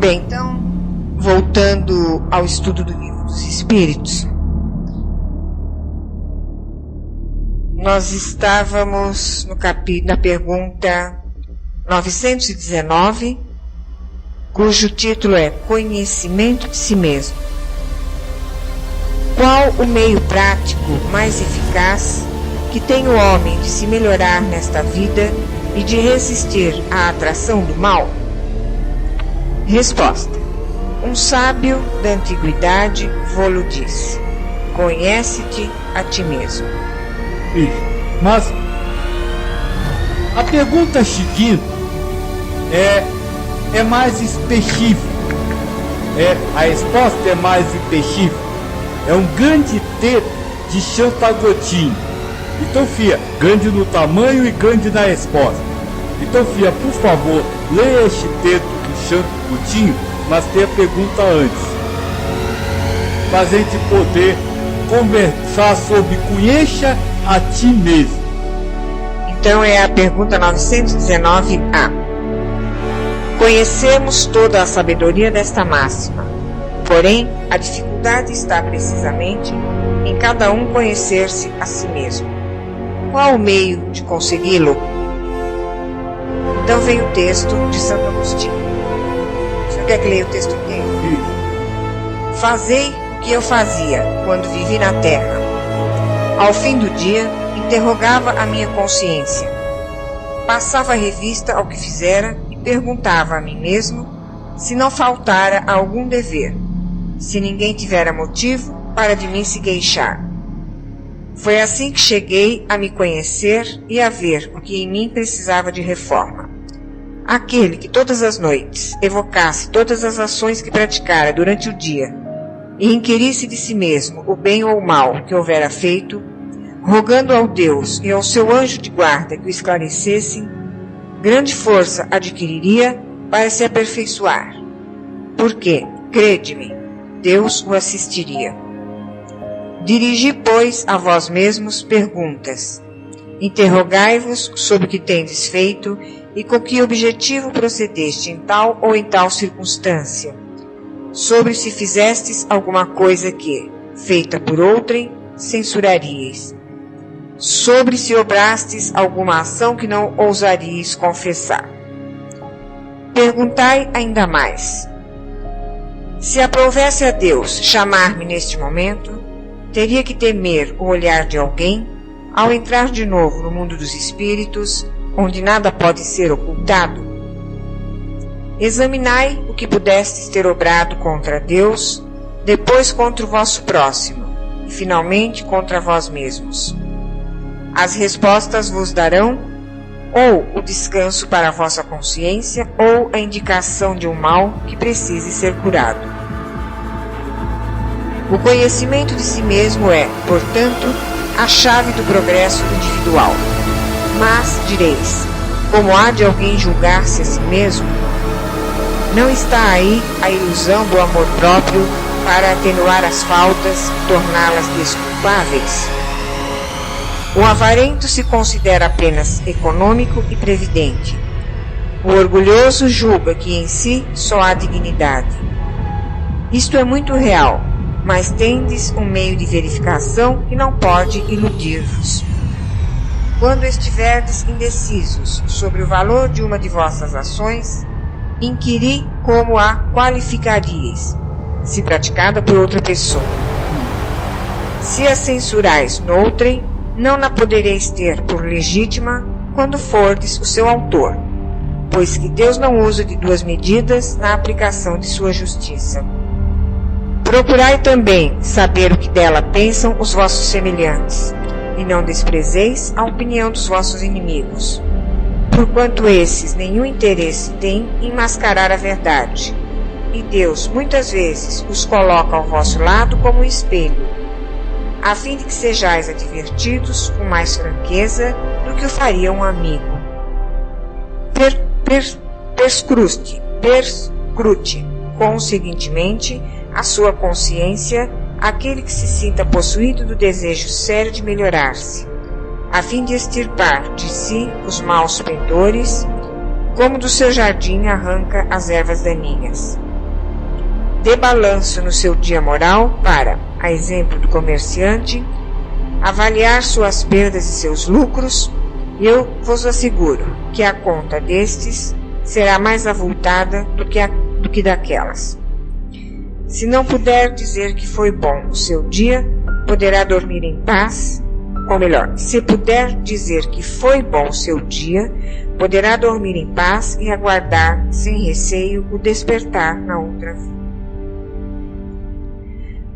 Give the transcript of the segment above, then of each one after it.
Bem, então, voltando ao estudo do Livro dos Espíritos, nós estávamos na pergunta 919, cujo título é Conhecimento de si mesmo. Qual o meio prático mais eficaz que tem o homem de se melhorar nesta vida e de resistir à atração do mal? Resposta. Um sábio da antiguidade vô-lo disse: conhece-te a ti mesmo. Mas a pergunta seguinte é mais específica. A resposta é mais específica. É um grande texto de Santo Agostinho. Então, filha, grande no tamanho e grande na resposta. Então, filha, por favor, leia este texto do Santo Agostinho, mas tem a pergunta antes, para a gente poder conversar sobre conheça a ti mesmo. Então é a pergunta 919A. Conhecemos toda a sabedoria desta máxima, porém a dificuldade está precisamente em cada um conhecer-se a si mesmo. Qual o meio de consegui-lo? Então vem o texto de Santo Agostinho. Você quer que leia o texto inteiro? Fazei o que eu fazia quando vivi na terra. Ao fim do dia, interrogava a minha consciência. Passava a revista ao que fizera e perguntava a mim mesmo se não faltara algum dever, se ninguém tivera motivo para de mim se queixar. Foi assim que cheguei a me conhecer e a ver o que em mim precisava de reforma. Aquele que todas as noites evocasse todas as ações que praticara durante o dia e inquirisse de si mesmo o bem ou o mal que houvera feito, rogando ao Deus e ao seu anjo de guarda que o esclarecessem, grande força adquiriria para se aperfeiçoar. Porque, crede-me, Deus o assistiria. Dirigi, pois, a vós mesmos perguntas. Interrogai-vos sobre o que tendes feito e com que objetivo procedeste em tal ou em tal circunstância, sobre se fizestes alguma coisa que, feita por outrem, censuraríeis, sobre se obrastes alguma ação que não ousaríeis confessar. Perguntai ainda mais. Se aprovesse a Deus chamar-me neste momento, teria que temer o olhar de alguém ao entrar de novo no mundo dos espíritos, onde nada pode ser ocultado? Examinai o que pudestes ter obrado contra Deus, depois contra o vosso próximo, e finalmente contra vós mesmos. As respostas vos darão ou o descanso para a vossa consciência ou a indicação de um mal que precise ser curado. O conhecimento de si mesmo é, portanto, a chave do progresso individual. Mas, direis, como há de alguém julgar-se a si mesmo? Não está aí a ilusão do amor próprio para atenuar as faltas e torná-las desculpáveis? O avarento se considera apenas econômico e previdente. O orgulhoso julga que em si só há dignidade. Isto é muito real, mas tendes um meio de verificação que não pode iludir-vos. Quando estiverdes indecisos sobre o valor de uma de vossas ações, inquiri como a qualificaríeis, se praticada por outra pessoa. Se a censurais noutrem, não na podereis ter por legítima quando fordes o seu autor, pois que Deus não usa de duas medidas na aplicação de sua justiça. Procurai também saber o que dela pensam os vossos semelhantes, e não desprezeis a opinião dos vossos inimigos, porquanto esses nenhum interesse têm em mascarar a verdade, e Deus muitas vezes os coloca ao vosso lado como um espelho, a fim de que sejais advertidos com mais franqueza do que o faria um amigo. Perscrute, conseguintemente, a sua consciência aquele que se sinta possuído do desejo sério de melhorar-se, a fim de extirpar de si os maus pendores, como do seu jardim arranca as ervas daninhas. dê balanço no seu dia moral para, a exemplo do comerciante, avaliar suas perdas e seus lucros, e eu vos asseguro que a conta destes será mais avultada do que daquelas. Se não puder dizer que foi bom o seu dia, poderá dormir em paz, ou melhor, se puder dizer que foi bom o seu dia, poderá dormir em paz e aguardar sem receio o despertar na outra vida.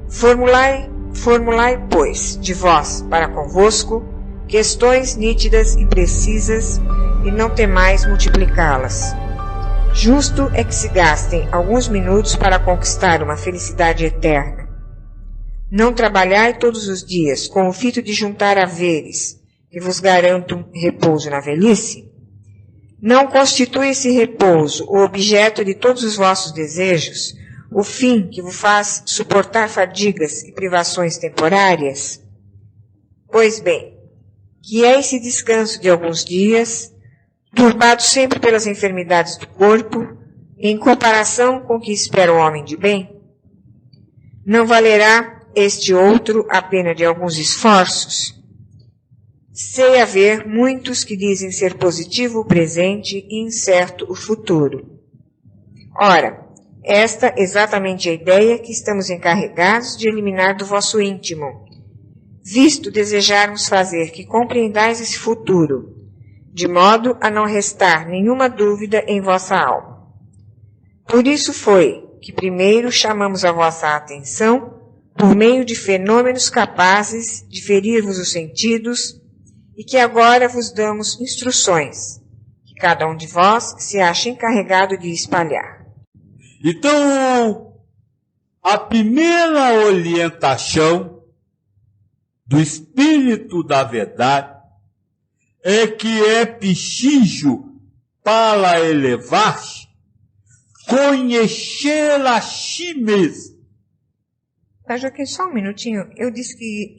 Formulai, pois, de vós para convosco, questões nítidas e precisas, e não temais multiplicá-las. Justo é que se gastem alguns minutos para conquistar uma felicidade eterna. Não trabalhai todos os dias com o fito de juntar haveres, que vos garantam repouso na velhice? Não constitui esse repouso o objeto de todos os vossos desejos, o fim que vos faz suportar fadigas e privações temporárias? Pois bem, que é esse descanso de alguns dias, turbado sempre pelas enfermidades do corpo, em comparação com o que espera o homem de bem? Não valerá este outro a pena de alguns esforços? Sei haver muitos que dizem ser positivo o presente e incerto o futuro. Ora, esta é exatamente a ideia que estamos encarregados de eliminar do vosso íntimo, visto desejarmos fazer que compreendais esse futuro, de modo a não restar nenhuma dúvida em vossa alma. Por isso foi que primeiro chamamos a vossa atenção por meio de fenômenos capazes de ferir-vos os sentidos e que agora vos damos instruções, que cada um de vós se acha encarregado de espalhar. Então, a primeira orientação do Espírito da Verdade é que é preciso, para elevar-se, conhecer a si mesmo. Mas, Joaquim, só um minutinho. Eu disse que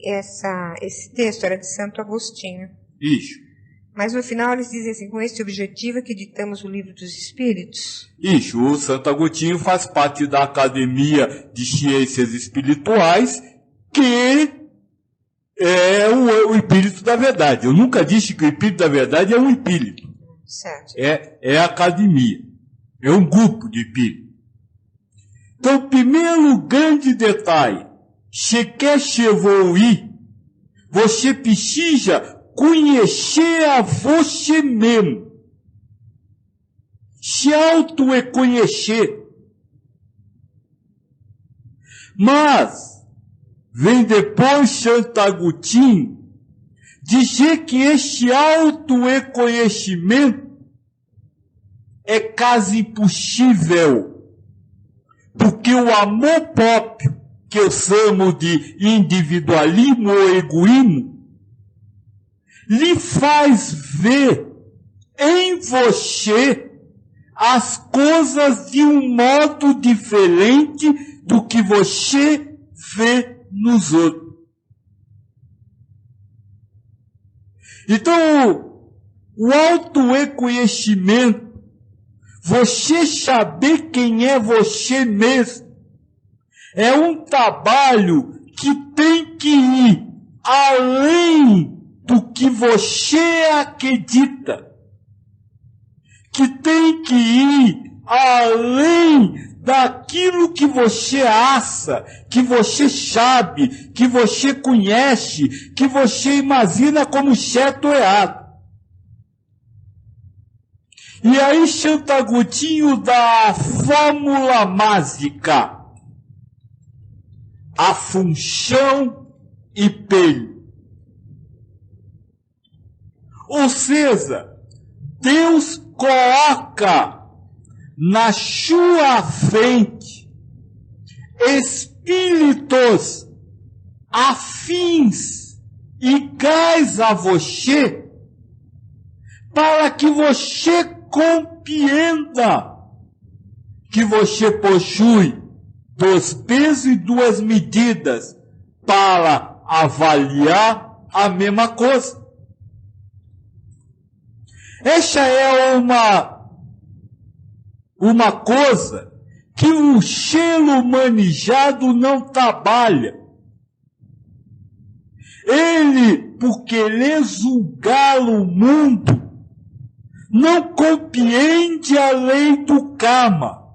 esse texto era de Santo Agostinho. Isso. Mas no final eles dizem assim, com esse objetivo é que ditamos o Livro dos Espíritos. Isso, o Santo Agostinho faz parte da Academia de Ciências Espirituais, que é o Espírito da Verdade. Eu nunca disse que o Espírito da Verdade é um espírito. Certo. É a academia. É um grupo de espíritos. Então, primeiro grande detalhe, se quer se evoluir, você precisa conhecer a você mesmo. Se auto-reconhecer. Mas, vem depois Santo Agostinho dizer que este auto-reconhecimento é quase impossível. Porque o amor próprio, que eu chamo de individualismo ou egoísmo, lhe faz ver em você as coisas de um modo diferente do que você vê nos outros. Então, o auto-reconhecimento, você saber quem é você mesmo, é um trabalho que tem que ir além do que você acredita, que tem que ir além daquilo que você acha, que você sabe, que você conhece, que você imagina como certo ou errado. E aí Santo Agostinho dá a fórmula mágica, a função espelho. Ou seja, Deus coloca na sua frente espíritos afins iguais a você, para que você compreenda que você possui 2 pesos e 2 medidas para avaliar a mesma coisa. Essa é uma coisa que o chelo manejado não trabalha. Ele, por querer julgar o mundo, não compreende a lei do karma.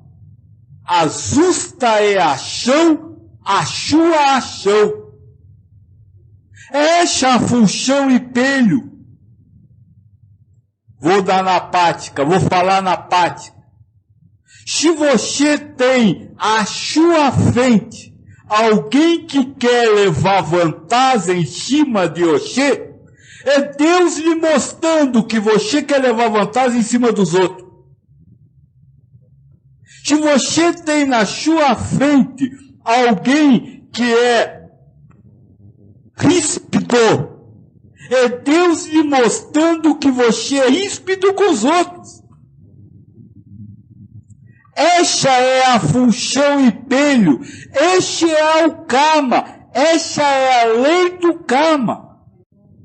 A justa é achão, a chua achão. Essa a função e pelho. Vou dar na prática, vou falar na prática. Se você tem à sua frente alguém que quer levar vantagem em cima de você, é Deus lhe mostrando que você quer levar vantagem em cima dos outros. Se você tem na sua frente alguém que é ríspido, é Deus lhe mostrando que você é ríspido com os outros. Essa é a função e pelho, este é o karma, essa é a lei do karma.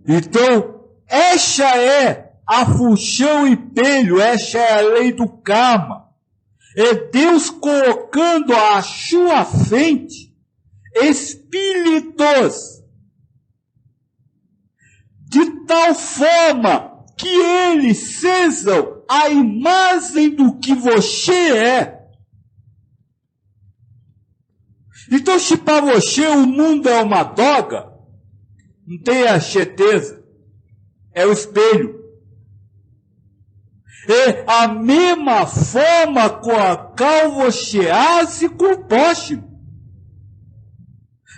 Então, essa é a função e pelho, essa é a lei do karma. É Deus colocando à sua frente espíritos de tal forma que eles sejam a imagem do que você é. Então, se para você o mundo é uma droga, não tenha certeza, é o espelho. É a mesma forma com a qual você age com o próximo.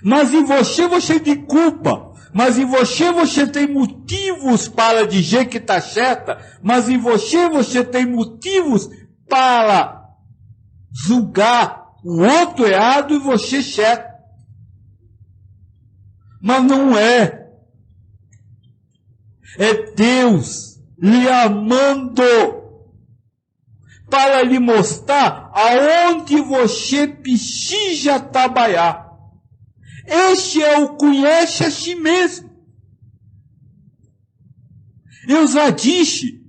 Mas em você tem culpa. Mas em você tem motivos para dizer que está certa. Mas em você tem motivos para julgar o outro errado e você certo. Mas não é. É Deus lhe amando para lhe mostrar aonde você precisa trabalhar. Este é o conhece a si mesmo. Eu já disse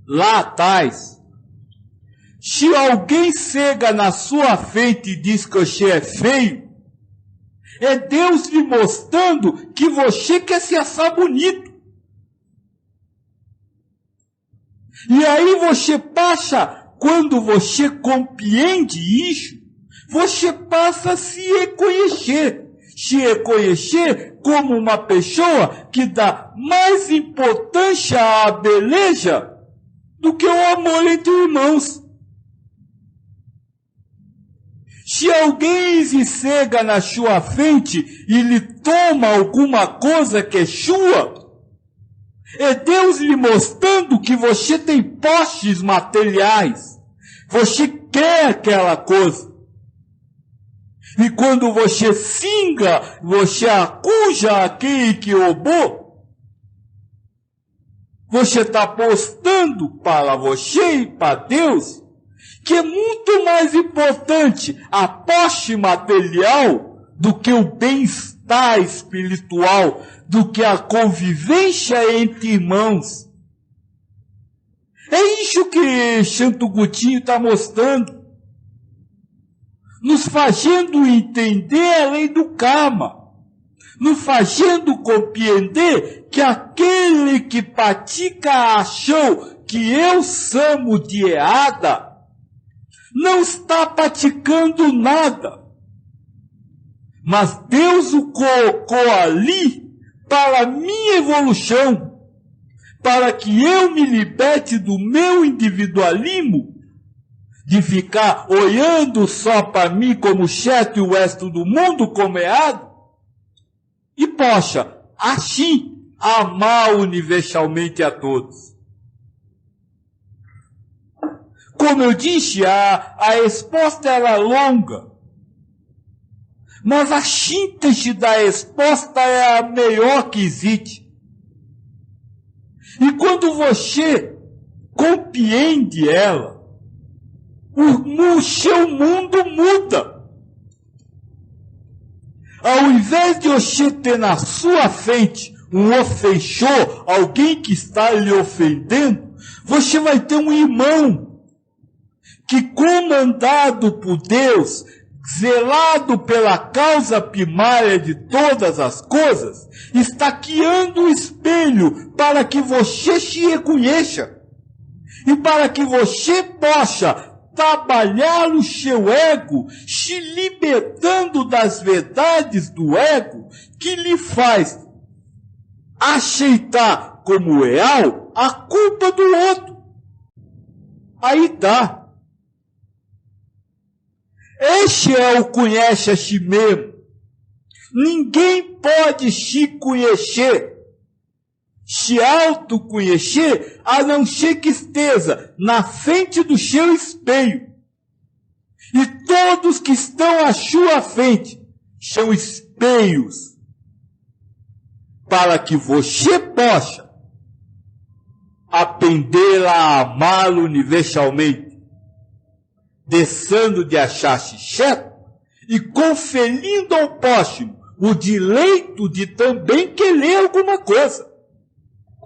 lá atrás, se alguém chega na sua frente e diz que você é feio, é Deus lhe mostrando que você quer se achar bonito. E aí você passa, quando você compreende isso, você passa a se reconhecer. Se reconhecer como uma pessoa que dá mais importância à beleza do que o amor entre irmãos. Se alguém se chega na sua frente e lhe toma alguma coisa que é sua, é Deus lhe mostrando que você tem posses materiais. Você quer aquela coisa. E quando você xinga, você acusa aquele que roubou, você está postando para você e para Deus que é muito mais importante a posse material do que o bem-estar espiritual, do que a convivência entre irmãos. É isso que Santo Agostinho está mostrando, nos fazendo entender a lei do karma, nos fazendo compreender que aquele que pratica a ação que eu chamo de errada, não está praticando nada, mas Deus o colocou ali para a minha evolução, para que eu me liberte do meu individualismo, de ficar olhando só para mim como certo e o resto do mundo como errado, e possa, assim, amar universalmente a todos. Como eu disse, a resposta era longa, mas a síntese da resposta é a melhor que existe. E quando você compreende ela, o seu mundo muda. Ao invés de você ter na sua frente um ofensor, alguém que está lhe ofendendo, você vai ter um irmão que, comandado por Deus, zelado pela causa primária de todas as coisas, está criando um espelho para que você se reconheça e para que você possa trabalhar o seu ego, se libertando das verdades do ego que lhe faz aceitar como real a culpa do outro. Aí tá. Este é o conhece a si mesmo. Ninguém pode se conhecer, se autoconhecer, a não ser que esteja na frente do seu espelho. E todos que estão à sua frente são espelhos para que você possa aprender a amá-lo universalmente, deixando de achar-se certo e conferindo ao próximo o direito de também querer alguma coisa,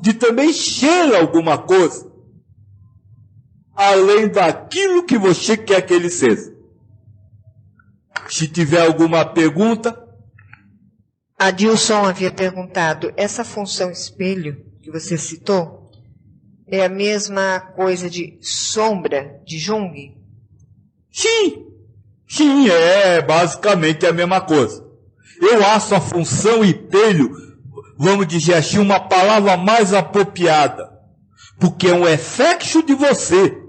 de também ser alguma coisa, além daquilo que você quer que ele seja. Se tiver alguma pergunta. Adilson havia perguntado, essa função espelho que você citou é a mesma coisa de sombra de Jung? Sim, é basicamente a mesma coisa. Eu acho a função espelho, vamos dizer assim, uma palavra mais apropriada, porque é um reflexo de você.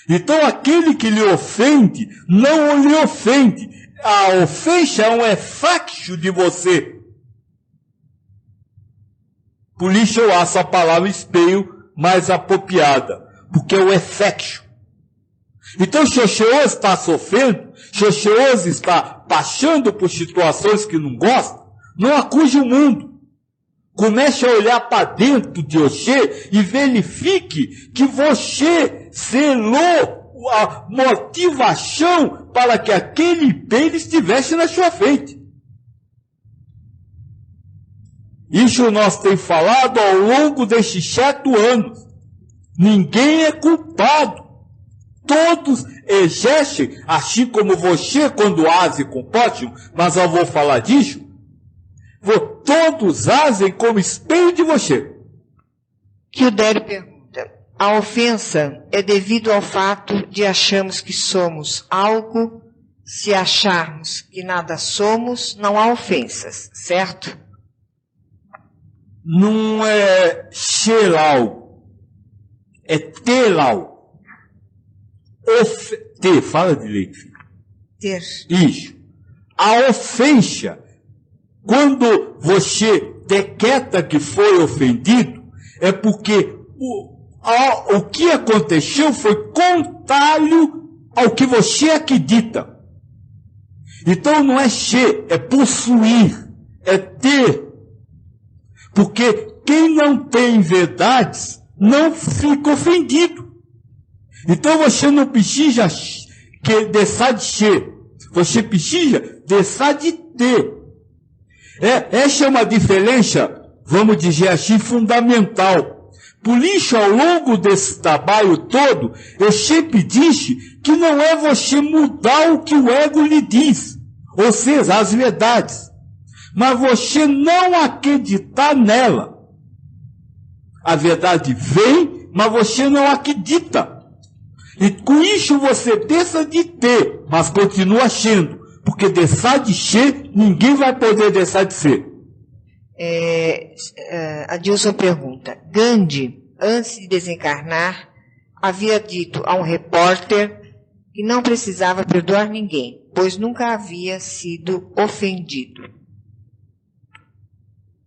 Então aquele que lhe ofende, não lhe ofende. A ofensa é um reflexo de você. Por isso eu acho a palavra espelho mais apropriada, porque é o reflexo. Então, se você hoje está sofrendo, se você hoje está passando por situações que não gosta, não acuse o mundo. Comece a olhar para dentro de você e verifique que você selou a motivação para que aquele espelho estivesse na sua frente. Isso nós temos falado ao longo destes 7 anos. Ninguém é culpado. Todos exercem, assim como você quando age com o próximo, mas eu vou falar disso. Todos agem como espelho de você. Kildério pergunta, a ofensa é devido ao fato de acharmos que somos algo, se acharmos que nada somos, não há ofensas, certo? Não é ser algo, é ter algo. Ter, fala direito. Ter. Isso. A ofensa, quando você decreta que foi ofendido, é porque o que aconteceu foi contrário ao que você acredita. Então não é ser, é possuir, é ter. Porque quem não tem verdades não fica ofendido. Então você não precisa deixar de ser. Você precisa deixar de ter. Essa é uma diferença, vamos dizer assim, fundamental. Por isso, ao longo desse trabalho todo, eu sempre disse que não é você mudar o que o ego lhe diz, ou seja, as verdades, mas você não acreditar nela. A verdade vem, mas você não acredita. E com isso você deixa de ter, mas continua sendo. Porque deixar de ser, ninguém vai poder deixar de ser. Adilson pergunta, Gandhi, antes de desencarnar, havia dito a um repórter que não precisava perdoar ninguém, pois nunca havia sido ofendido.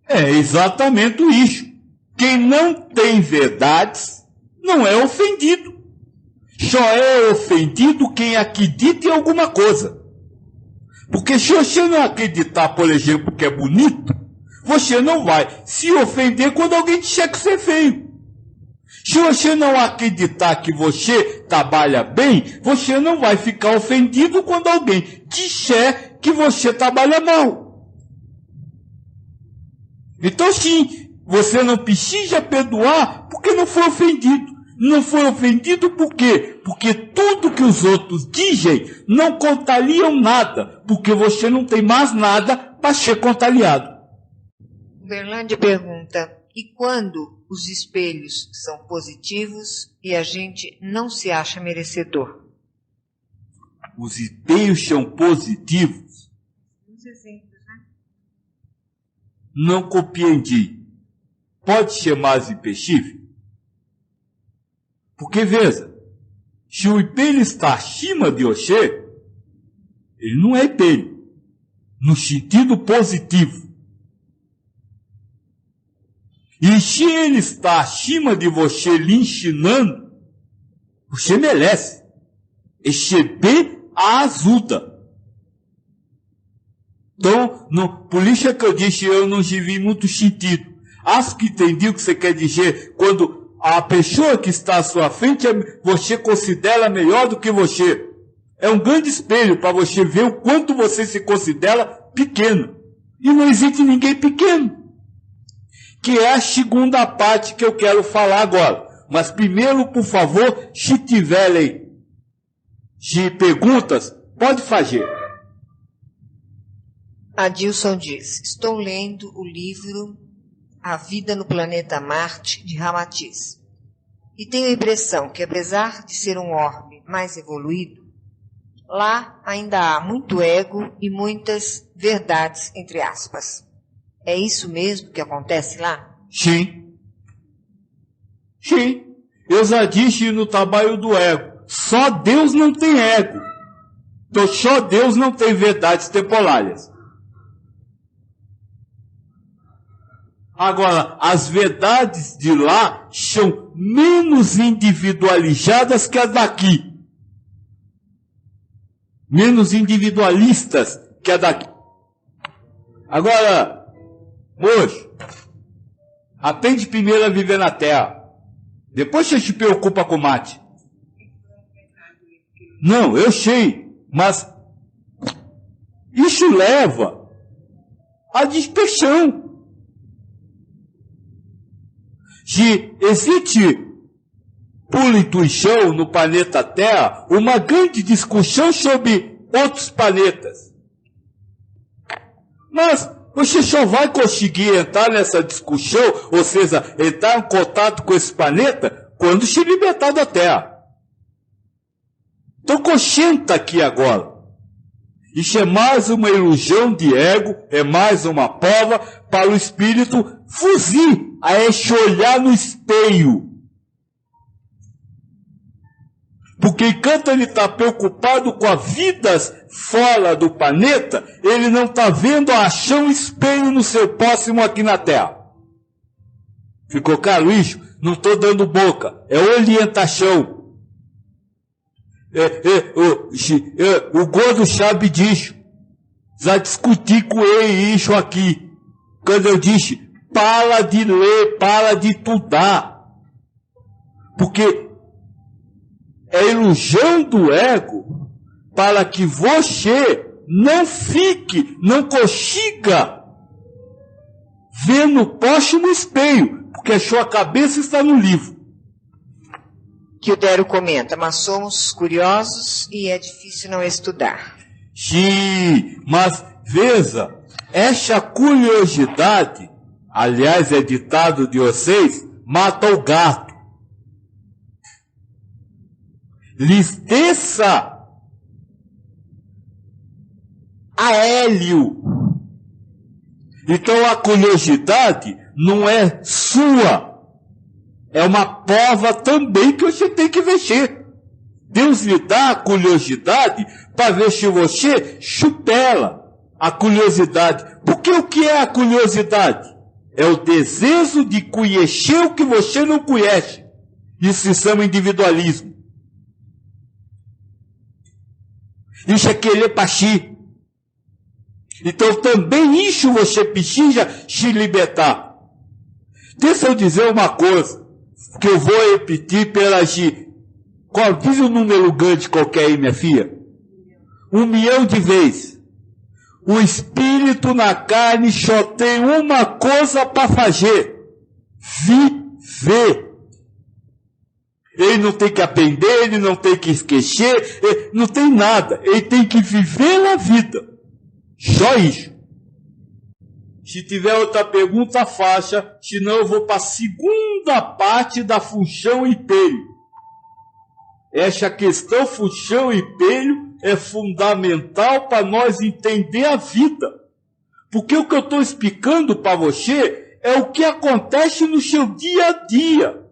É exatamente isso. Quem não tem verdades não é ofendido. Só é ofendido quem acredita em alguma coisa. Porque se você não acreditar, por exemplo, que é bonito, você não vai se ofender quando alguém disser que você é feio. Se você não acreditar que você trabalha bem, você não vai ficar ofendido quando alguém disser que você trabalha mal. Então sim, você não precisa perdoar porque não foi ofendido. Não foi ofendido por quê? Porque tudo que os outros dizem não contaliam nada, porque você não tem mais nada para ser contaliado. Berlândia pergunta: e quando os espelhos são positivos e a gente não se acha merecedor? Os espelhos são positivos? Uns exemplos, né? Não compreendi. Pode ser mais específico? Porque veja, se o espelho está acima de você, ele não é espelho, no sentido positivo. E se ele está acima de você lhe ensinando, você merece receber a ajuda. Então, por isso é que eu disse, eu não tive muito sentido. Acho que entendi o que você quer dizer quando a pessoa que está à sua frente, você considera melhor do que você. É um grande espelho para você ver o quanto você se considera pequeno. E não existe ninguém pequeno. Que é a segunda parte que eu quero falar agora. Mas primeiro, por favor, se tiverem perguntas, pode fazer. Adilson diz: estou lendo o livro A Vida no Planeta Marte, de Ramatiz. E tenho a impressão que, apesar de ser um orbe mais evoluído, lá ainda há muito ego e muitas verdades, entre aspas. É isso mesmo que acontece lá? Sim. Sim. Eu já disse no trabalho do ego. Só Deus não tem ego. Então só Deus não tem verdades temporárias. Agora, as verdades de lá são menos individualizadas que as daqui. Menos individualistas que a daqui. Agora, moço, aprende primeiro a viver na terra. Depois você se preocupa com mate. Não, eu sei, mas isso leva à dispersão. Se existe, por intuição, no planeta Terra, uma grande discussão sobre outros planetas. Mas você só vai conseguir entrar nessa discussão, ou seja, entrar em contato com esse planeta, quando se libertar da Terra. Então conscienta aqui agora. Isso é mais uma ilusão de ego, é mais uma prova para o espírito fugir a esse olhar no espelho. Porque enquanto ele está preocupado com as vidas fora do planeta, ele não está vendo a ação espelho no seu próximo aqui na Terra. Ficou claro isso? Não estou dando boca, é orientação. O gordo sabe disso. Já discuti com ele isso aqui. Quando eu disse, para de ler, para de estudar. Porque é ilusão do ego para que você não fique, não consiga ver no próximo espelho. Porque a sua cabeça está no livro. Kildero comenta: mas somos curiosos e é difícil não estudar. Sim, mas veja, essa curiosidade, aliás é ditado de vocês, mata o gato. Lhes desça a hélio. Então a curiosidade não é sua. É uma prova também que você tem que vencer. Deus lhe dá a curiosidade para ver se você supera a curiosidade. Porque o que é a curiosidade? É o desejo de conhecer o que você não conhece. Isso se chama individualismo. Isso é querer para si. Então também isso você precisa se libertar. Deixa eu dizer uma coisa que eu vou repetir pela G. Diz um número grande qualquer aí, minha filha. 1 milhão de vezes. O espírito na carne só tem uma coisa para fazer: viver. Ele não tem que aprender, ele não tem que esquecer, não tem nada. Ele tem que viver a vida. Só isso. Se tiver outra pergunta, faixa, senão eu vou para a segunda parte da função espelho. Essa questão função espelho é fundamental para nós entender a vida. Porque o que eu estou explicando para você é o que acontece no seu dia a dia.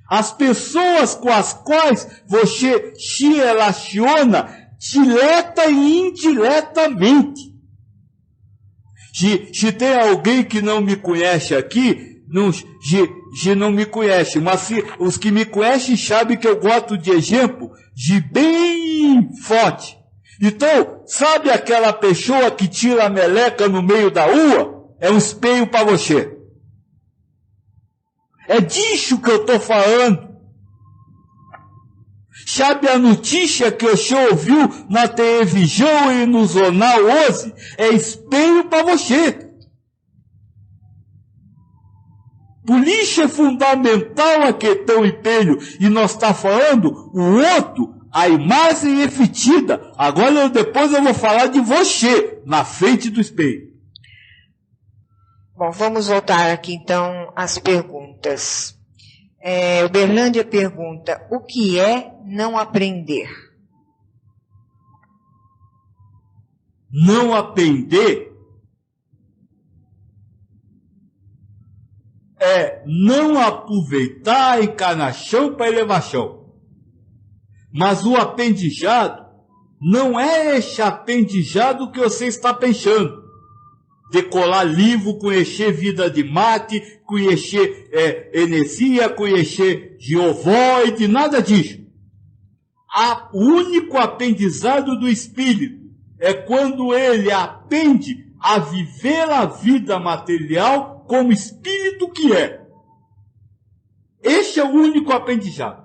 As pessoas com as quais você se relaciona, direta e indiretamente. Se tem alguém que não me conhece aqui, não me conhece, mas os que me conhecem sabem que eu gosto de exemplo de bem forte. Então, sabe aquela pessoa que tira a meleca no meio da rua? É um espelho para você. É disso que eu estou falando. Sabe a notícia que o senhor ouviu na televisão e no jornal hoje? É espelho para você. Por isso é fundamental a questão espelho. E nós estamos falando o outro, a imagem efetiva. Agora depois eu vou falar de você, na frente do espelho. Bom, vamos voltar aqui então às perguntas. O Berlândia pergunta, o que é não aprender? Não aprender é não aproveitar a encarnação para elevação. Mas o aprendizado não é esse aprendizado que você está pensando. Decolar livro, conhecer vida de Marte, conhecer energia, conhecer geovoide, nada disso. O único aprendizado do espírito é quando ele aprende a viver a vida material como espírito que é. Esse é o único aprendizado.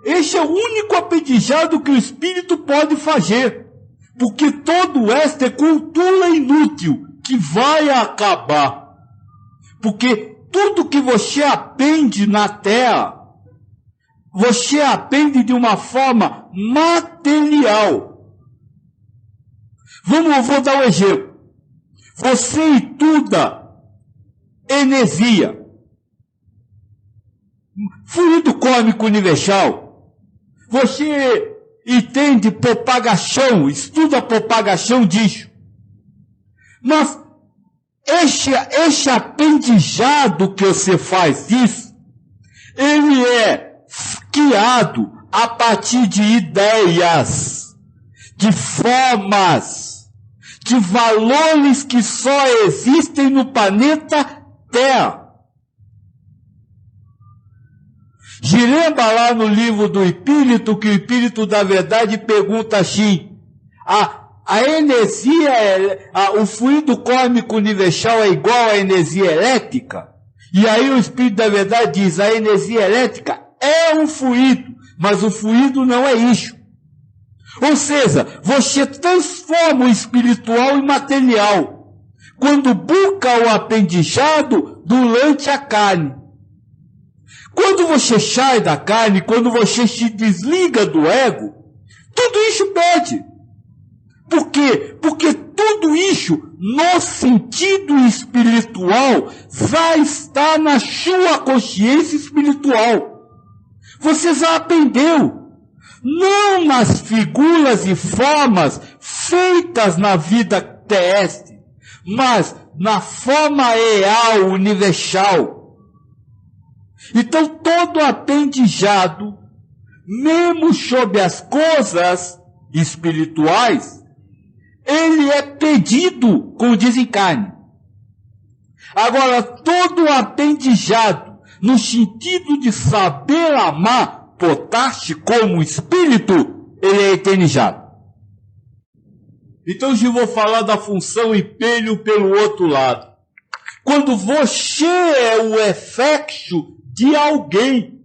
Esse é o único aprendizado que o espírito pode fazer. Porque todo esta é cultura inútil, que vai acabar. Porque tudo que você aprende na Terra, você aprende de uma forma material. Vou dar um exemplo. Você estuda energia, fluido kármico universal. Você entende propagação, estuda a propagação disso. Mas esse aprendizado que você faz disso, ele é criado a partir de ideias, de formas, de valores que só existem no planeta Terra. Lembra lá no livro do Espírito, que o Espírito da Verdade pergunta assim, a energia, o fluido kármico universal é igual à energia elétrica? E aí o Espírito da Verdade diz, a energia elétrica é um fluido, mas o fluido não é isso. Ou seja, você transforma o espiritual em material, quando busca o aprendizado durante a carne. Quando você sai da carne, quando você se desliga do ego, tudo isso perde. Por quê? Porque tudo isso, no sentido espiritual, já está na sua consciência espiritual. Você já aprendeu. Não nas figuras e formas feitas na vida terrestre, mas na forma real, universal. Então todo aprendizado, mesmo sobre as coisas espirituais, ele é pedido com o desencarne. Agora, todo aprendizado, no sentido de saber amar, portar-se como espírito, ele é eternizado. Então, eu vou falar da função espelho pelo outro lado. Quando você é o reflexo de alguém.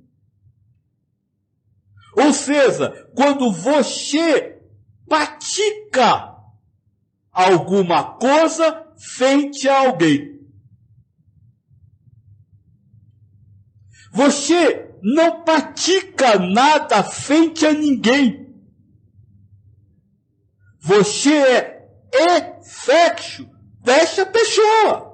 Ou seja, quando você pratica alguma coisa frente a alguém. Você não pratica nada frente a ninguém. Você é effectio desta pessoa.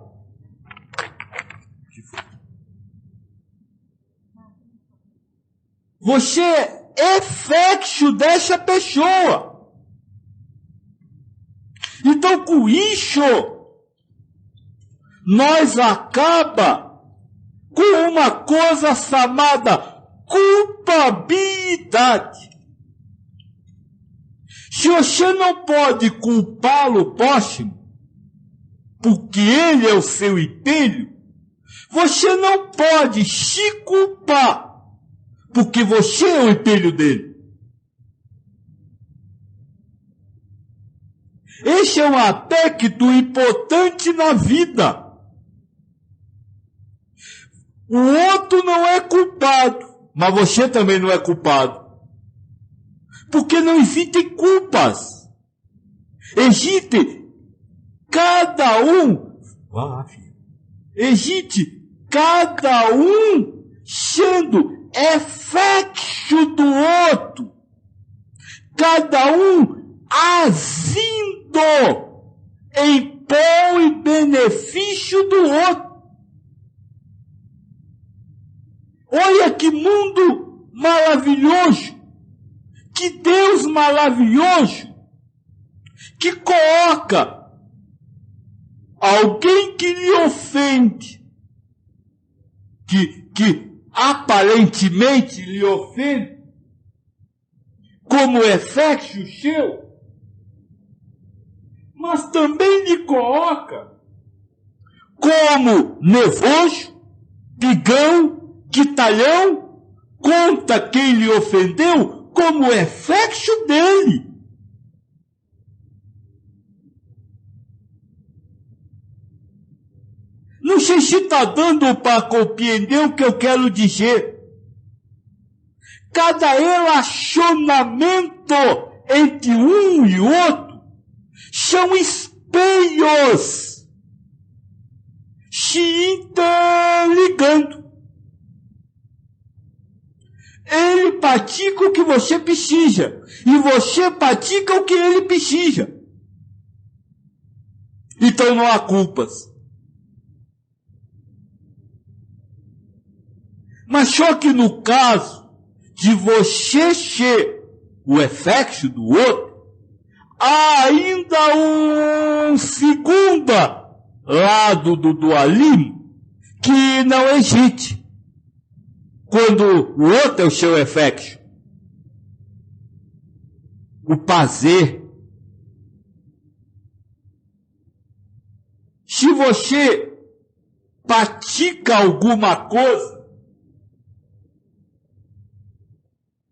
Você é effectio desta pessoa. Então, com isso, nós acaba com uma coisa chamada culpabilidade. Se você não pode culpar o próximo, porque ele é o seu espelho, você não pode se culpar, porque você é o espelho dele. Esse é um aspecto importante na vida. O outro não é culpado, mas você também não é culpado. Porque não existem culpas. Existe cada um sendo effectio do outro. Cada um agindo em prol e benefício do outro. Olha que mundo maravilhoso, que Deus maravilhoso, que coloca alguém que lhe ofende, que aparentemente lhe ofende, como effectio seu, mas também lhe coloca como nervoso, pigão, quitalhão, conta quem lhe ofendeu como effectio dele. Não sei se está dando para compreender o que eu quero dizer. Cada relacionamento entre um e outro são espelhos se interligando. Ele pratica o que você precisa, e você pratica o que ele precisa. Então não há culpas. Mas só que no caso de você ser o effectio do outro, há ainda um segundo lado do dualismo que não existe quando o outro é o seu effectio. O prazer. Se você pratica alguma coisa,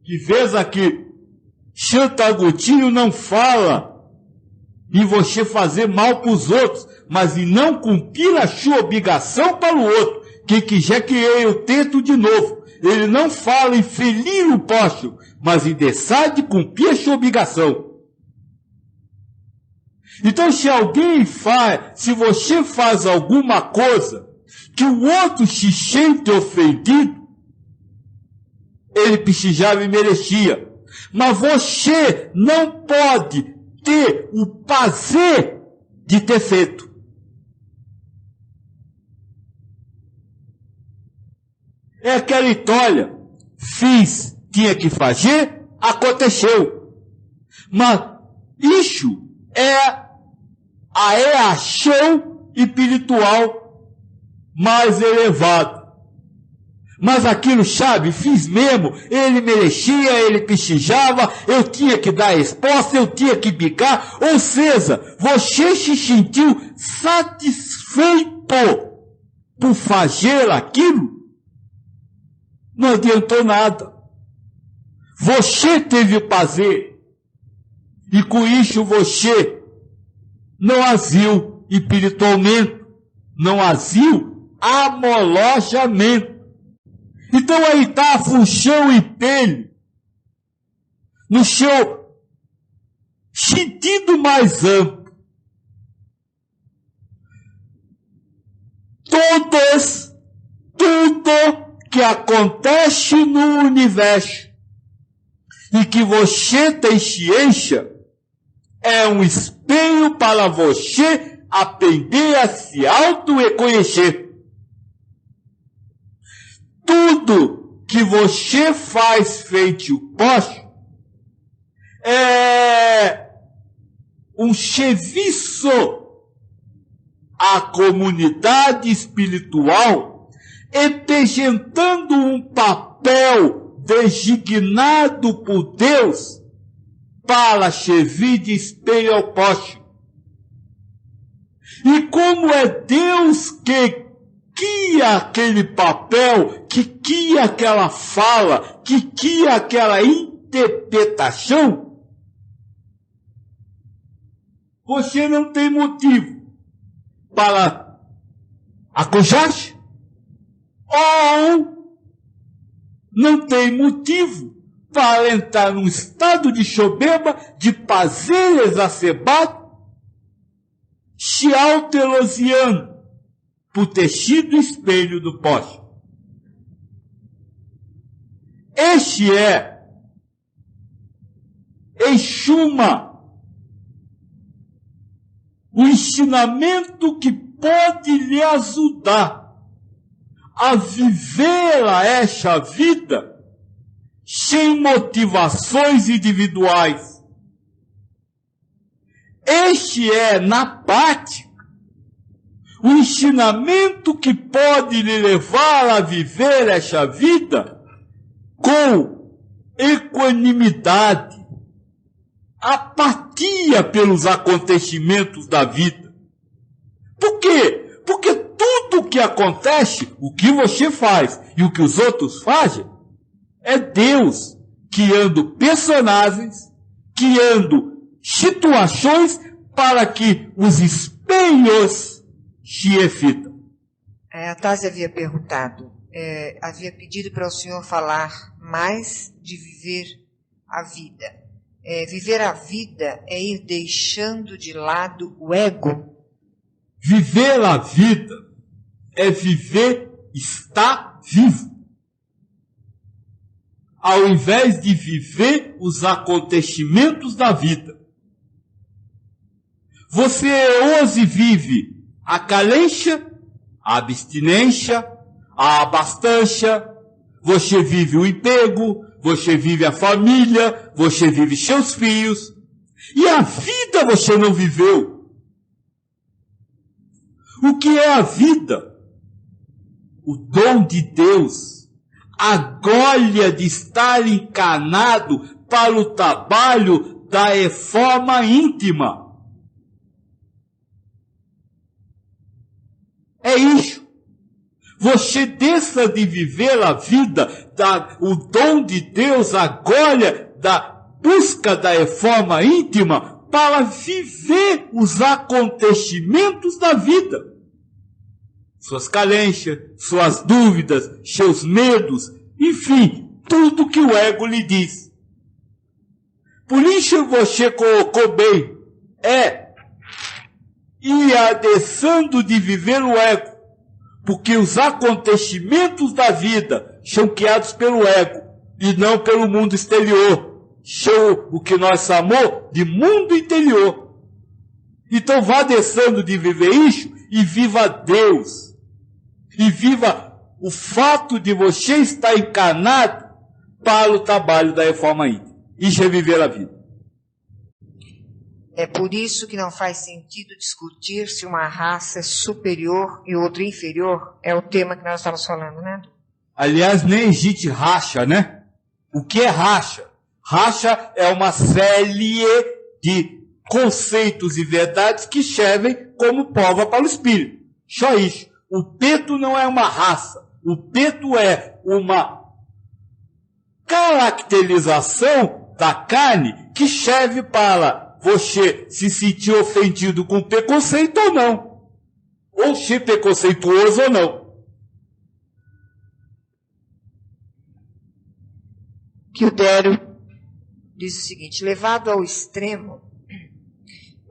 que veja que Santo Agostinho não fala em você fazer mal para os outros, mas em não cumprir a sua obrigação para o outro. Quem quiser que eu tento de novo. Ele não fala em ferir o próximo, mas em deixar de cumprir a sua obrigação. Então, se você faz alguma coisa que o outro se sente ofendido, ele precisava e merecia. Mas você não pode ter o prazer de ter feito. É aquela história. Fiz, tinha que fazer, aconteceu. Mas isso é a ação espiritual mais elevada. Mas aquilo, sabe, fiz mesmo, ele merecia, ele precisava, eu tinha que dar a resposta, eu tinha que bicar. Ou seja, você se sentiu satisfeito por fazer aquilo? Não adiantou nada. Você teve prazer. E com isso você não agiu espiritualmente. Não agiu amorosamente. Então aí está a função espelho. No seu sentido mais amplo. Tudo que acontece no universo e que você tem ciência é um espelho para você aprender a se auto-reconhecer. Tudo que você faz frente ao próximo é um serviço à comunidade espiritual, representando um papel designado por Deus para servir de espelho ao próximo. E como é Deus que guia aquele papel, que guia aquela fala, que guia aquela interpretação, você não tem motivo para acusar-se, ou não tem motivo para entrar num estado de soberba, de prazer exacerbado, se auto-elogiando por ter sido espelho do próximo. Este é, em suma, o ensinamento que pode lhe ajudar a viver esta vida sem motivações individuais. Este é, na prática, o ensinamento que pode lhe levar a viver esta vida com equanimidade, apatia pelos acontecimentos da vida. Por quê? Porque tudo que acontece, o que você faz e o que os outros fazem, é Deus criando personagens, criando situações para que os espelhos se reflitam. A Tássia havia perguntado, havia pedido para o senhor falar mais de viver a vida. Viver a vida é ir deixando de lado o ego? Viver a vida é viver, estar vivo. Ao invés de viver os acontecimentos da vida. Você hoje vive a carência, a abstinência, a abastança, você vive o emprego, você vive a família, você vive seus filhos, e a vida você não viveu. O que é a vida? O dom de Deus, a glória de estar encarnado para o trabalho da reforma íntima. É isso. Você deixa de viver a vida, o dom de Deus, a glória da busca da reforma íntima, para viver os acontecimentos da vida. Suas carências, suas dúvidas, seus medos, enfim, tudo que o ego lhe diz. Por isso você colocou bem, ir deixando de viver o ego, porque os acontecimentos da vida são criados pelo ego e não pelo mundo exterior. São o que nós chamamos de mundo interior. Então vá deixando de viver isso e viva Deus. E viva o fato de você estar encarnado para o trabalho da reforma íntima. Isso é viver a vida. É por isso que não faz sentido discutir se uma raça é superior e outra inferior. É o tema que nós estamos falando, né? Aliás, nem existe racha, né? O que é racha? Racha é uma série de conceitos e verdades que servem como prova para o espírito. Só isso. O peto não é uma raça. O peto é uma caracterização da carne que serve para você se sentir ofendido com preconceito ou não. Ou ser preconceituoso ou não. Gildério diz o seguinte: levado ao extremo,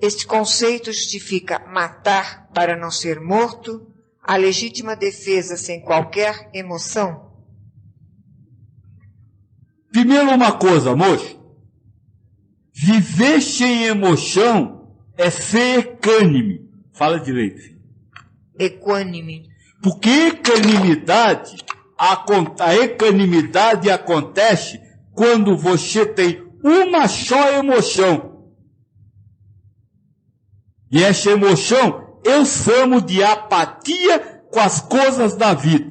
este conceito justifica matar para não ser morto, a legítima defesa sem qualquer emoção? Primeiro uma coisa, moço. Viver sem emoção é ser equânime. Fala direito, filho. Equânime. Porque a equanimidade acontece quando você tem uma só emoção. E essa emoção eu chamo de apatia com as coisas da vida.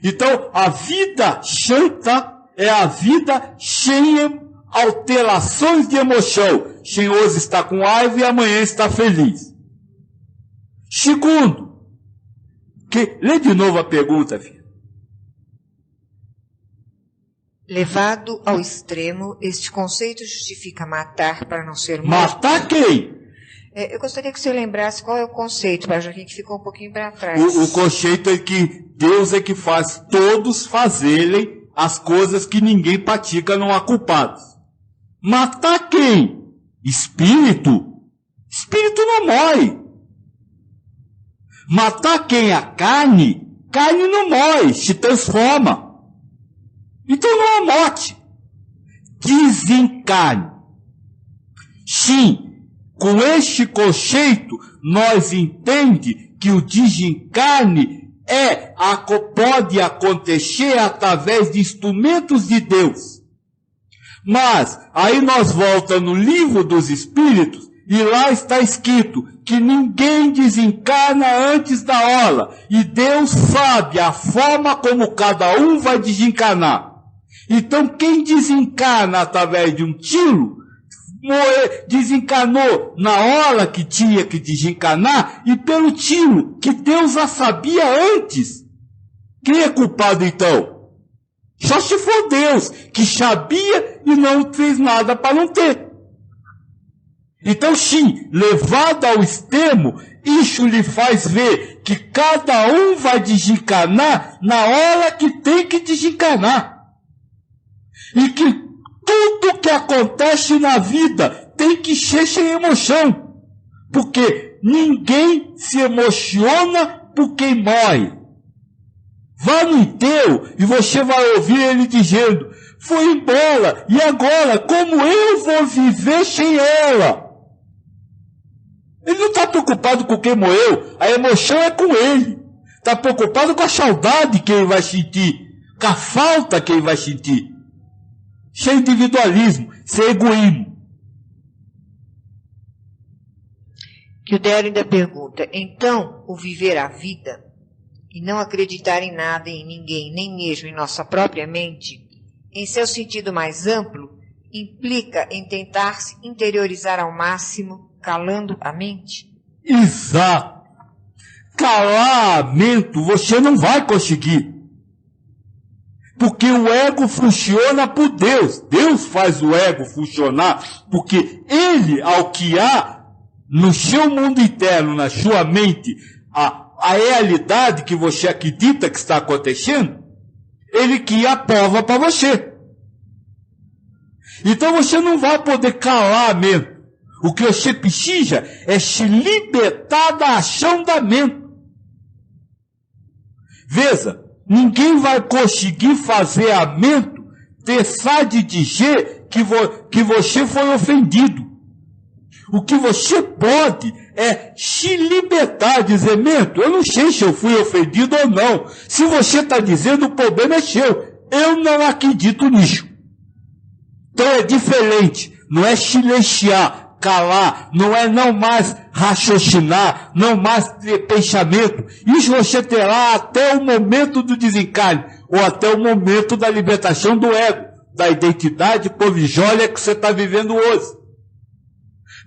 Então, a vida santa é a vida sem alterações de emoção. Sem hoje está com raiva e amanhã está feliz. Segundo, lê de novo a pergunta, filho. Levado ao extremo, este conceito justifica matar para não ser morto. Matar quem? Eu gostaria que você lembrasse qual é o conceito, para Joaquim, que ficou um pouquinho para trás. O conceito é que Deus é que faz todos fazerem as coisas que ninguém pratica, não há culpados. Matar quem? Espírito. Espírito não morre. Matar quem? A carne? Carne não morre, se transforma. Então não há morte. Desencarne. Sim, com este conceito, nós entendemos que o desencarne pode acontecer através de instrumentos de Deus. Mas, aí nós voltamos no livro dos Espíritos, e lá está escrito que ninguém desencarna antes da hora. E Deus sabe a forma como cada um vai desencarnar. Então, quem desencarna através de um tiro, desencarnou na hora que tinha que desencarnar e pelo tiro, que Deus já sabia antes. Quem é culpado então? Só se for Deus, que sabia e não fez nada para não ter. Então sim, levado ao extremo, isso lhe faz ver que cada um vai desencarnar na hora que tem que desencarnar. E que tudo que acontece na vida tem que ser sem emoção. Porque ninguém se emociona por quem morre. Vá no enterro e você vai ouvir ele dizendo: foi embora, e agora como eu vou viver sem ela? Ele não está preocupado com quem morreu, a emoção é com ele. Está preocupado com a saudade que ele vai sentir, com a falta que ele vai sentir. Sem individualismo, sem egoísmo. Que o Dério ainda pergunta: então, o viver a vida e não acreditar em nada, em ninguém, nem mesmo em nossa própria mente, em seu sentido mais amplo, implica em tentar se interiorizar ao máximo, calando a mente? Exato. Calar a mente você não vai conseguir. Porque o ego funciona por Deus. Deus faz o ego funcionar porque ele, ao que há no seu mundo interno, na sua mente, a realidade que você acredita que está acontecendo, ele cria a prova para você. Então você não vai poder calar a mente. O que você precisa é se libertar da ação da mente. Veja, ninguém vai conseguir fazer a mente deixar de dizer que você foi ofendido. O que você pode é se libertar, dizer: mente, eu não sei se eu fui ofendido ou não. Se você está dizendo, o problema é seu. Eu não acredito nisso. Então é diferente. Não é silenciar, calar, não é não mais raciocinar, não mais ter pensamento. Isso você terá até o momento do desencarne, ou até o momento da libertação do ego, da identidade provisória que você está vivendo hoje.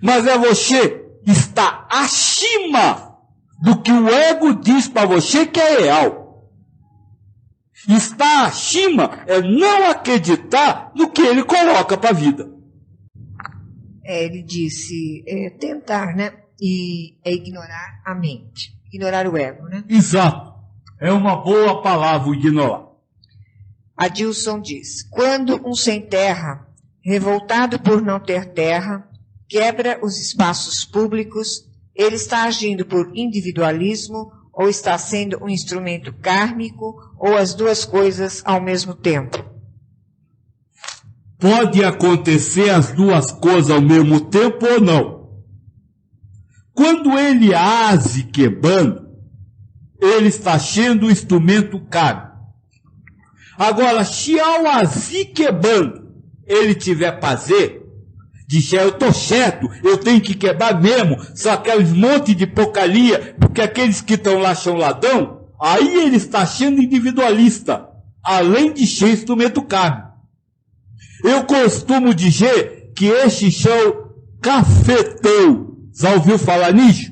Mas é você estar acima do que o ego diz para você que é real. Estar acima é não acreditar no que ele coloca para a vida. Ele disse tentar, né? E ignorar a mente. Ignorar o ego, né? Exato. É uma boa palavra, ignorar. Adilson diz: quando um sem terra, revoltado por não ter terra, quebra os espaços públicos, ele está agindo por individualismo ou está sendo um instrumento kármico ou as duas coisas ao mesmo tempo? pode acontecer as duas coisas ao mesmo tempo ou não. Quando ele ase quebrando, ele está sendo o instrumento caro. Agora, se ao azir quebrando, ele tiver prazer, dizer, eu estou certo, eu tenho que quebrar mesmo, só aqueles monte de porcaria, porque aqueles que estão lá são ladrão, aí ele está sendo individualista, além de ser instrumento caro. Eu costumo dizer que estes são cafetão. Já ouviu falar nisso?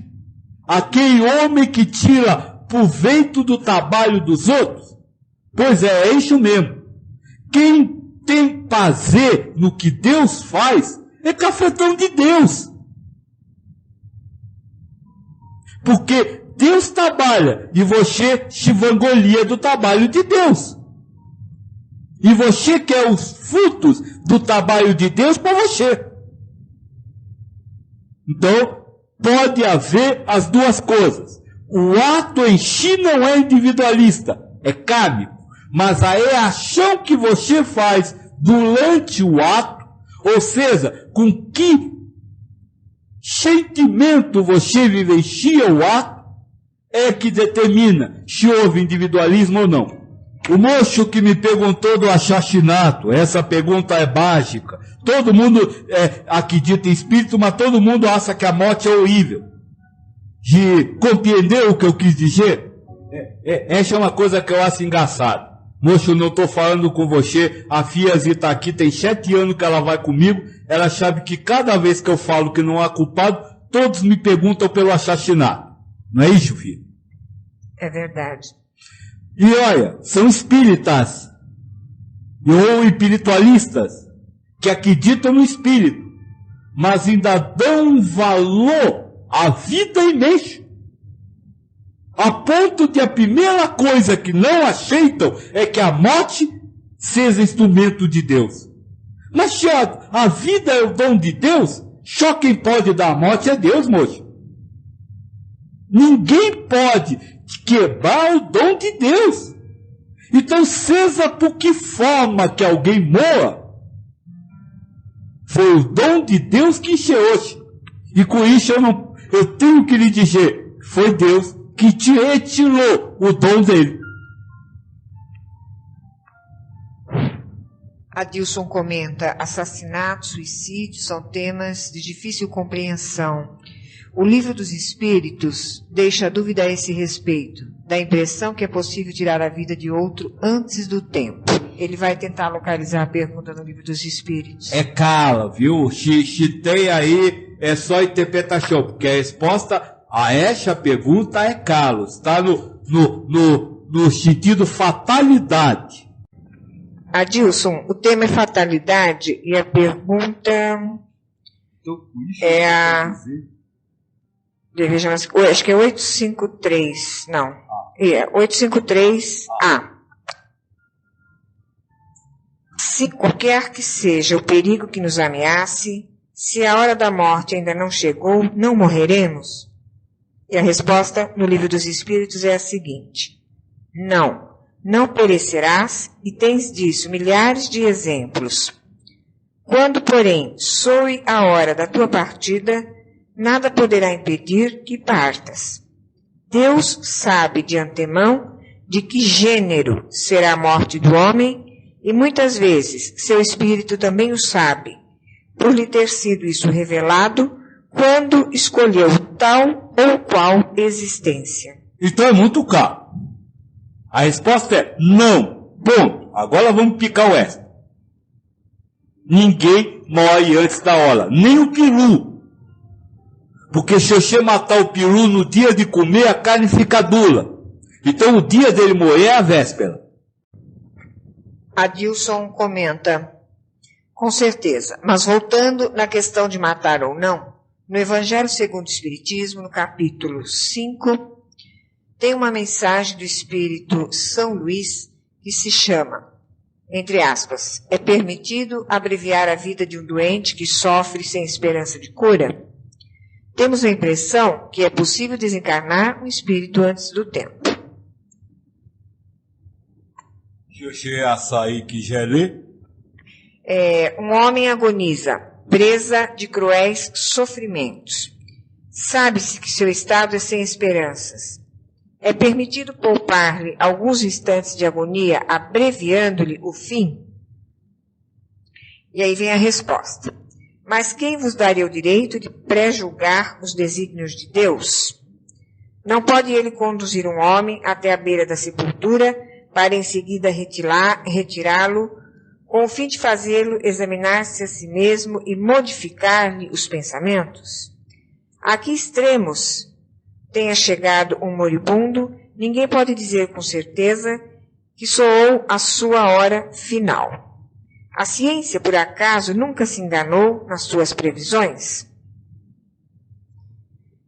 Aquele homem que tira proveito do trabalho dos outros? Pois é isso mesmo. Quem tem prazer no que Deus faz é cafetão de Deus. Porque Deus trabalha e você se vangolia do trabalho de Deus. E você quer os frutos do trabalho de Deus para você. Então, pode haver as duas coisas. O ato em si não é individualista, é kármico. Mas é a ação que você faz durante o ato, ou seja, com que sentimento você vivencia o ato, é que determina se houve individualismo ou não. O moço que me perguntou do assassinato, essa pergunta é básica. Todo mundo acredita em espírito, mas todo mundo acha que a morte é horrível. De compreender o que eu quis dizer? Essa é uma coisa que eu acho engraçada. Moço, não estou falando com você, a Fiazi está aqui, tem 7 anos que ela vai comigo, ela sabe que cada vez que eu falo que não há culpado, todos me perguntam pelo assassinato. Não é isso, filho? É verdade. E olha, são espíritas, ou espiritualistas, que acreditam no espírito, mas ainda dão valor à vida imensa, a ponto de a primeira coisa que não aceitam é que a morte seja instrumento de Deus. Mas se a vida é o dom de Deus, só quem pode dar a morte é Deus, moço. Ninguém pode quebrar o dom de Deus. Então, seja por que forma que alguém morra, foi o dom de Deus que encheu. E com isso eu tenho que lhe dizer, foi Deus que te retirou o dom dele. Adilson comenta, assassinato, suicídio são temas de difícil compreensão. O Livro dos Espíritos deixa dúvida a esse respeito, da impressão que é possível tirar a vida de outro antes do tempo. Ele vai tentar localizar a pergunta no Livro dos Espíritos. É cala, viu? Se tem aí, é só interpretação, porque a resposta a essa pergunta é calo. Está no sentido fatalidade. Adilson, o tema é fatalidade e a pergunta é a... Acho que é 853, não. É 853A. Se qualquer que seja o perigo que nos ameace, se a hora da morte ainda não chegou, não morreremos? E a resposta no Livro dos Espíritos é a seguinte: não perecerás, e tens disso milhares de exemplos. Quando, porém, soe a hora da tua partida, nada poderá impedir que partas. Deus sabe de antemão de que gênero será a morte do homem, e muitas vezes seu espírito também o sabe, por lhe ter sido isso revelado, quando escolheu tal ou qual existência. Então é muito caro. A resposta é não. Ponto. Agora vamos picar o extra. Ninguém morre antes da hora. Nem o peru. Porque se você matar o peru no dia de comer, a carne fica dura. Então o dia dele morrer é a véspera. Adilson comenta, com certeza, mas voltando na questão de matar ou não, no Evangelho segundo o Espiritismo, no capítulo 5, tem uma mensagem do Espírito São Luís que se chama, entre aspas, é permitido abreviar a vida de um doente que sofre sem esperança de cura? Temos a impressão que é possível desencarnar um espírito antes do tempo. Se você açaí quiser ler. Um homem agoniza, presa de cruéis sofrimentos. Sabe-se que seu estado é sem esperanças. É permitido poupar-lhe alguns instantes de agonia, abreviando-lhe o fim? E aí vem a resposta. Mas quem vos daria o direito de pré-julgar os desígnios de Deus? Não pode ele conduzir um homem até a beira da sepultura para em seguida retirá-lo com o fim de fazê-lo examinar-se a si mesmo e modificar-lhe os pensamentos? A que extremos tenha chegado um moribundo, ninguém pode dizer com certeza que soou a sua hora final. A ciência, por acaso, nunca se enganou nas suas previsões?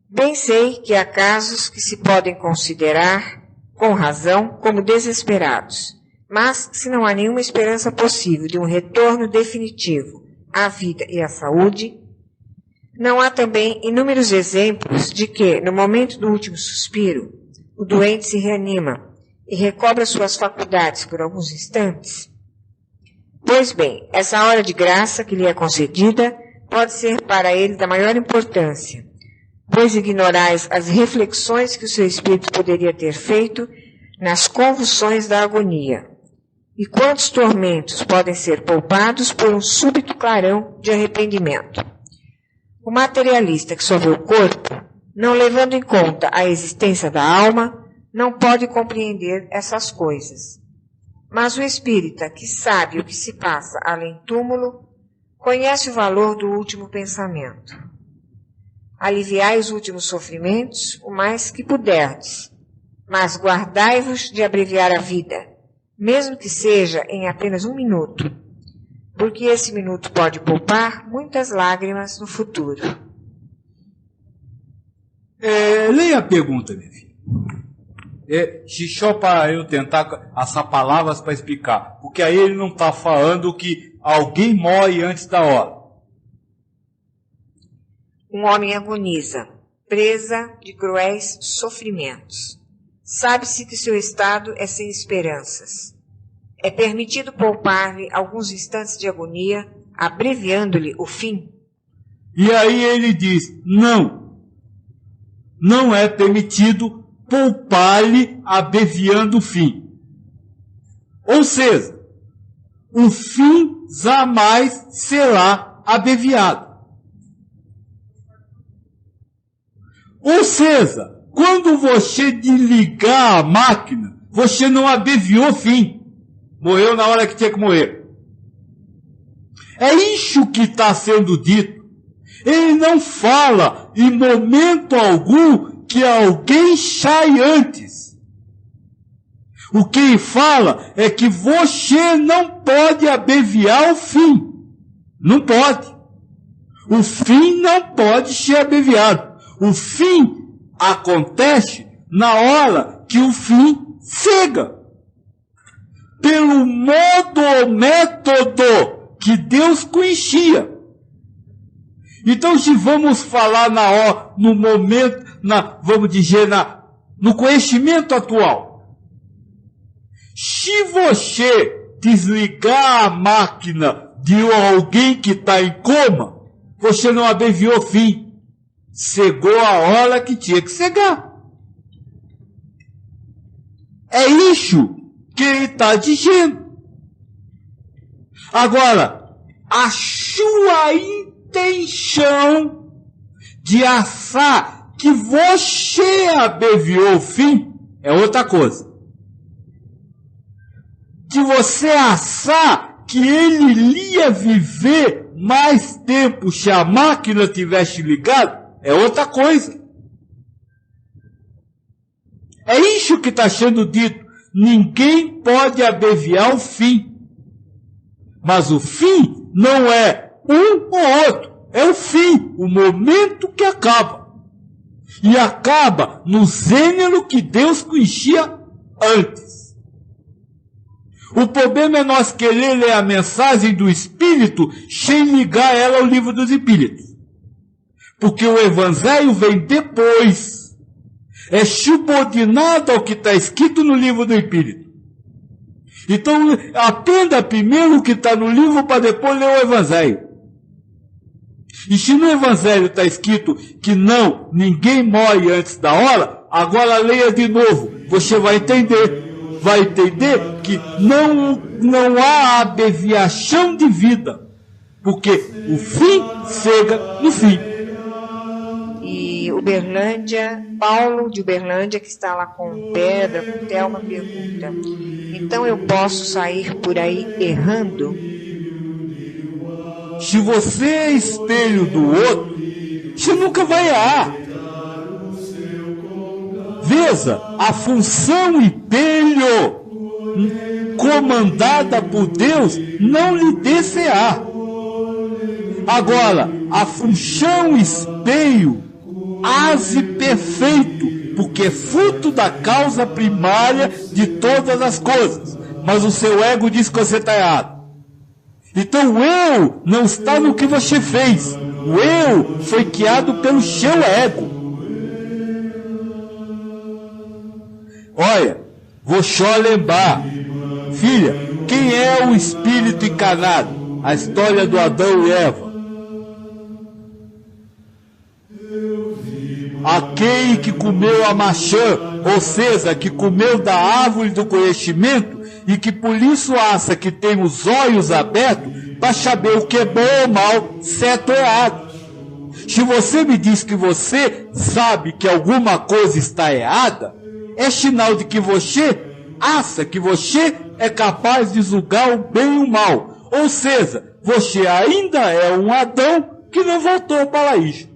Bem sei que há casos que se podem considerar, com razão, como desesperados, mas se não há nenhuma esperança possível de um retorno definitivo à vida e à saúde, não há também inúmeros exemplos de que, no momento do último suspiro, o doente se reanima e recobra suas faculdades por alguns instantes? Pois bem, essa hora de graça que lhe é concedida pode ser para ele da maior importância, pois ignorais as reflexões que o seu espírito poderia ter feito nas convulsões da agonia. E quantos tormentos podem ser poupados por um súbito clarão de arrependimento? O materialista que só vê o corpo, não levando em conta a existência da alma, não pode compreender essas coisas. Mas o espírita, que sabe o que se passa além túmulo, conhece o valor do último pensamento. Aliviai os últimos sofrimentos o mais que puderdes, mas guardai-vos de abreviar a vida, mesmo que seja em apenas 1 minuto, porque esse minuto pode poupar muitas lágrimas no futuro. Leia a pergunta, minha filha. Só para eu tentar achar palavras para explicar, porque aí ele não está falando que alguém morre antes da hora. Um homem agoniza, presa de cruéis sofrimentos. Sabe-se que seu estado é sem esperanças. É permitido poupar-lhe alguns instantes de agonia, abreviando-lhe o fim? E aí ele diz, não é permitido poupar-lhe abreviando o fim. Ou seja, o fim jamais será abreviado. Ou seja, quando você desligar a máquina, você não abreviou o fim. Morreu na hora que tinha que morrer. É isso que está sendo dito. Ele não fala em momento algum que alguém sai antes. O que ele fala é que você não pode abreviar o fim. Não pode. O fim não pode ser abreviado. O fim acontece na hora que o fim chega. Pelo modo ou método que Deus conhecia. Então, se vamos falar no momento, vamos dizer, no conhecimento atual, se você desligar a máquina de alguém que está em coma, você não abreviou o fim. Chegou a hora que tinha que chegar. É isso que ele está dizendo. Agora, a sua intenção de achar que você abreviou o fim é outra coisa. De você achar que ele ia viver mais tempo se a máquina tivesse ligado é outra coisa. É isso que está sendo dito. Ninguém pode abreviar o fim. Mas o fim não é um ou outro. É o fim, o momento que acaba. E acaba no gênero que Deus conhecia antes. O problema é nós querer ler a mensagem do Espírito sem ligar ela ao livro dos Espíritos. Porque o Evangelho vem depois. É subordinado ao que está escrito no livro do Espírito. Então, aprenda primeiro o que está no livro para depois ler o Evangelho. E se no Evangelho está escrito que não, ninguém morre antes da hora, agora leia de novo. Você vai entender. Vai entender que não há abreviação de vida. Porque o fim chega no fim. E Uberlândia, Paulo de Uberlândia, que está lá com pedra, com Thelma, pergunta: então eu posso sair por aí errando? Se você é espelho do outro, você nunca vai errar. Veja, a função espelho comandada por Deus não lhe deixa errar. Agora, a função espelho age perfeito, porque é fruto da causa primária de todas as coisas. Mas o seu ego diz que você está errado. Então o eu não está no que você fez. O eu foi criado pelo seu ego. Olha, vou só lembrar. Filha, quem é o espírito encarnado? A história do Adão e Eva. Aquele que comeu a maçã, ou seja, que comeu da árvore do conhecimento e que por isso acha que tem os olhos abertos para saber o que é bom ou mal, certo ou errado. Se você me diz que você sabe que alguma coisa está errada, é sinal de que você acha que você é capaz de julgar o bem e o mal. Ou seja, você ainda é um Adão que não voltou ao paraíso.